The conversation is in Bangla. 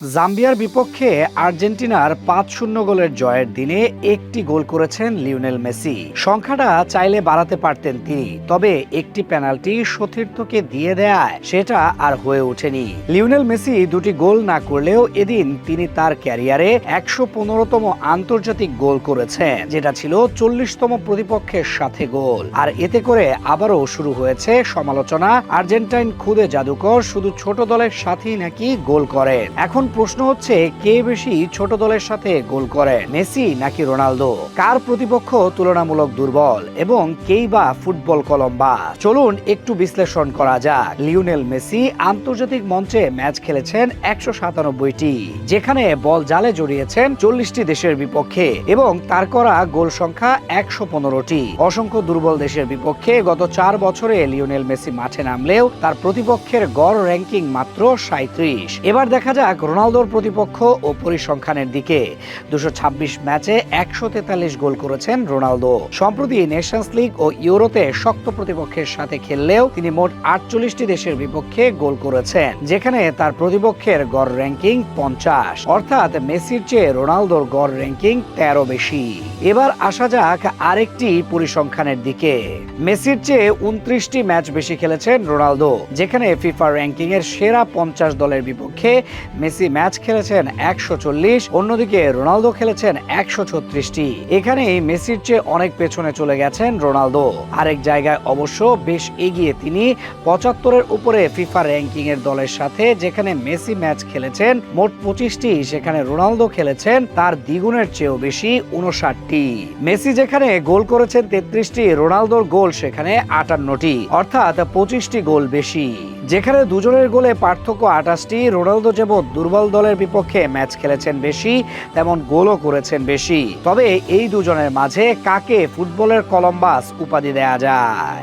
জাম্বিয়ার বিপক্ষে আর্জেন্টিনার ৫-০ গোলের জয়ের দিনে একটি গোল করেছেন লিওনেল মেসি। সংখ্যাটা চাইলে বাড়াতে পারতেন তিনি, তবে একটি পেনাল্টি সতীর্থকে দিয়ে দেয় সেটা আর হয়ে ওঠেনি। লিওনেল মেসি দুটি গোল না করলেও এদিন তিনি তার ক্যারিয়ারে ১১৫তম আন্তর্জাতিক গোল করেছেন, যেটা ছিল ৪০তম প্রতিপক্ষের সাথে গোল। আর এতে করে আবারও শুরু হয়েছে সমালোচনা, আর্জেন্টাইন খুদে জাদুকর শুধু ছোট দলের সাথেই নাকি গোল করেন। এখন প্রশ্ন হচ্ছে, কে বেশি ছোট দলের সাথে গোল করে, মেসি নাকি রোনালদো? কার প্রতিপক্ষ তুলনামূলক দুর্বল এবং কেই বা ফুটবল কলম্বা? চলুন একটু বিশ্লেষণ করা যাক। লিওনেল মেসি আন্তর্জাতিক মঞ্চে ম্যাচ খেলেছেন ১৯৭টি, যেখানে বল জালে জড়িয়েছেন ৪০টি দেশের বিপক্ষে এবং তার করা গোল সংখ্যা ১১৫টি। অসংখ্য দুর্বল দেশের বিপক্ষে গত ৪ বছরে লিওনেল মেসি মাঠে নামলেও তার প্রতিপক্ষের গড় র্যাঙ্কিং মাত্র ৩৭। এবার দেখা যাক রোনালদোর প্রতিপক্ষ ও পরিসংখ্যানের দিকে। ২২৬ ম্যাচে ১৪৩ গোল করেছেন রোনালদো। সম্প্রতি নেশনস লিগ ও ইউরোতে শক্ত প্রতিপক্ষের সাথে খেললেও তিনি মোট ৪৮টি দেশের বিপক্ষে গোল করেছেন, যেখানে তার প্রতিপক্ষের গড় র্যাঙ্কিং ৫০। অর্থাৎ মেসির চেয়ে রোনালদোর গড় র্যাঙ্কিং ১৩ বেশি। এবার আসা যাক আরেকটি পরিসংখ্যানের দিকে। মেসির চেয়ে ২৯টি ম্যাচ বেশি খেলেছেন রোনালদো, যেখানে ফিফা র্যাঙ্কিং এর সেরা ৫০ দলের বিপক্ষে মেসি ম্যাচ খেলেছেন ১৪০, অন্যদিকে রোনালদো খেলেছেন ১৩৬টি। এখানেই মেসির চেয়ে অনেক পেছনে চলে গেছেন রোনালদো। আরেক জায়গায় অবশ্য বেশ এগিয়ে তিনি ৭৫-এর উপরে ফিফা র্যাঙ্কিং এর দলের সাথে, যেখানে মেসি ম্যাচ খেলেছেন মোট ২৫টি, সেখানে রোনালদো খেলেছেন তার দ্বিগুণের চেয়েও বেশি ৫৯টি। মেসি যেখানে গোল করেছেন ৩৩টি, রোনালদোর গোল সেখানে ৫৮টি, অর্থাৎ ২৫টি গোল বেশি। যেখানে দুজনের গোলে পার্থক্য ২৮টি, রোনালদো যেমন দুর্বল দলের বিপক্ষে ম্যাচ খেলেছেন বেশি, তেমন গোলও করেছেন বেশি। তবে এই দুজনের মাঝে কাকে ফুটবলের কলম্বাস উপাধি দেয়া যায়?